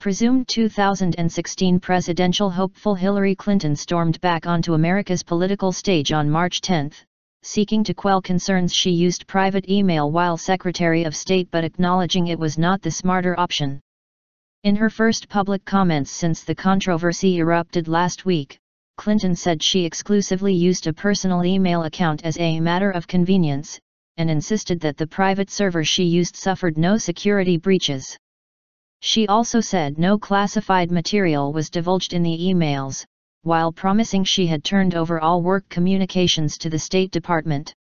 Presumed 2016 presidential hopeful Hillary Clinton stormed back onto America's political stage on March 10, seeking to quell concerns she used private email while Secretary of State but acknowledging it was not the smarter option. In her first public comments since the controversy erupted last week, Clinton said she exclusively used a personal email account as a matter of convenience, and insisted that the private server she used suffered no security breaches. She also said no classified material was divulged in the emails, while promising she had turned over all work communications to the State Department.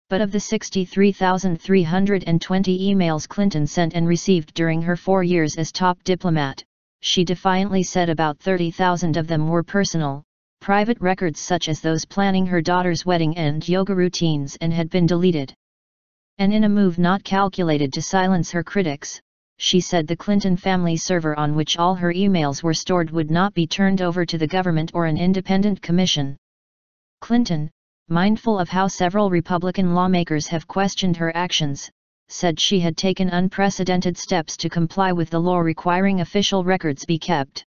But of the 63,320 emails Clinton sent and received during her 4 years as top diplomat, she defiantly said about 30,000 of them were personal, private records such as those planning her daughter's wedding and yoga routines and had been deleted. And in a move not calculated to silence her critics, she said the Clinton family server on which all her emails were stored would not be turned over to the government or an independent commission. Clinton, mindful of how several Republican lawmakers have questioned her actions, said she had taken unprecedented steps to comply with the law requiring official records be kept.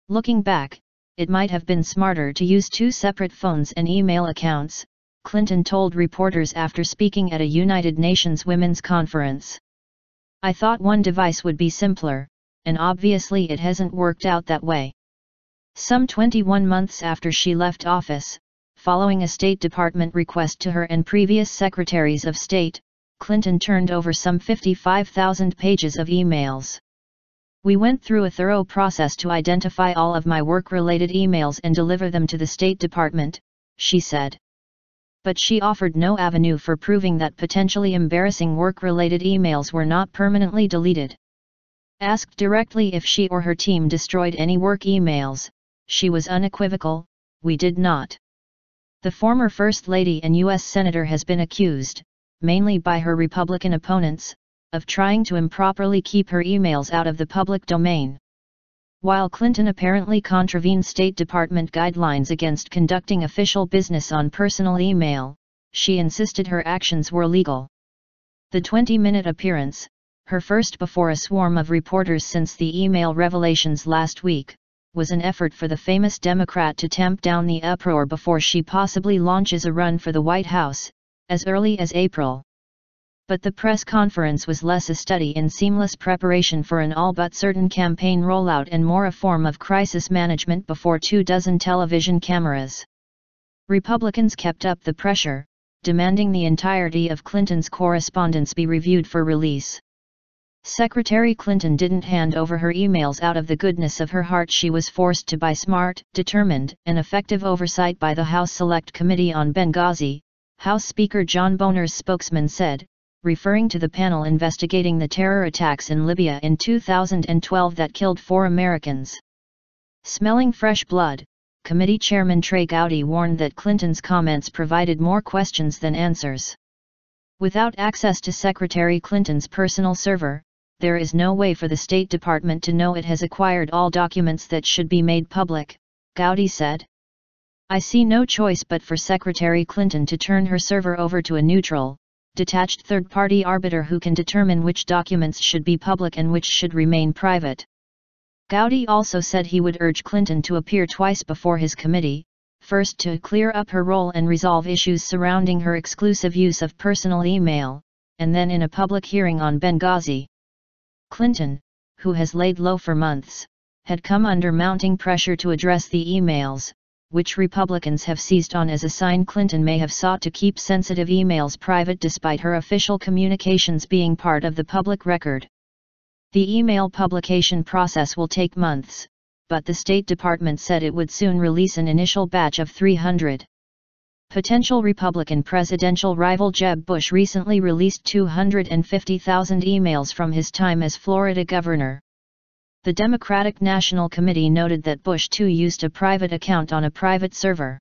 Looking back, it might have been smarter to use 2 separate phones and email accounts, Clinton told reporters after speaking at a United Nations Women's Conference. I thought one device would be simpler, and obviously it hasn't worked out that way. Some 21 months after she left office, following a State Department request to her and previous secretaries of state, Clinton turned over some 55,000 pages of emails. We went through a thorough process to identify all of my work-related emails and deliver them to the State Department, she said. But she offered no avenue for proving that potentially embarrassing work-related emails were not permanently deleted. Asked directly if she or her team destroyed any work emails, she was unequivocal, "We did not." The former First Lady and U.S. Senator has been accused, mainly by her Republican opponents, of trying to improperly keep her emails out of the public domain. While Clinton apparently contravened State Department guidelines against conducting official business on personal email, she insisted her actions were legal. The 20-minute appearance, her first before a swarm of reporters since the email revelations last week, was an effort for the famous Democrat to tamp down the uproar before she possibly launches a run for the White House, as early as April. But the press conference was less a study in seamless preparation for an all-but-certain campaign rollout and more a form of crisis management before 24 television cameras. Republicans kept up the pressure, demanding the entirety of Clinton's correspondence be reviewed for release. Secretary Clinton didn't hand over her emails out of the goodness of her heart. She was forced to by smart, determined, and effective oversight by the House Select Committee on Benghazi, House Speaker John Boehner's spokesman said, referring to the panel investigating the terror attacks in Libya in 2012 that killed 4 Americans. Smelling fresh blood, committee chairman Trey Gowdy warned that Clinton's comments provided more questions than answers. Without access to Secretary Clinton's personal server, there is no way for the State Department to know it has acquired all documents that should be made public, Gowdy said. I see no choice but for Secretary Clinton to turn her server over to a neutral, detached third-party arbiter who can determine which documents should be public and which should remain private. Gowdy also said he would urge Clinton to appear twice before his committee, first to clear up her role and resolve issues surrounding her exclusive use of personal email, and then in a public hearing on Benghazi. Clinton, who has laid low for months, had come under mounting pressure to address the emails, which Republicans have seized on as a sign Clinton may have sought to keep sensitive emails private despite her official communications being part of the public record. The email publication process will take months, but the State Department said it would soon release an initial batch of 300. Potential Republican presidential rival Jeb Bush recently released 250,000 emails from his time as Florida governor. The Democratic National Committee noted that Bush too used a private account on a private server.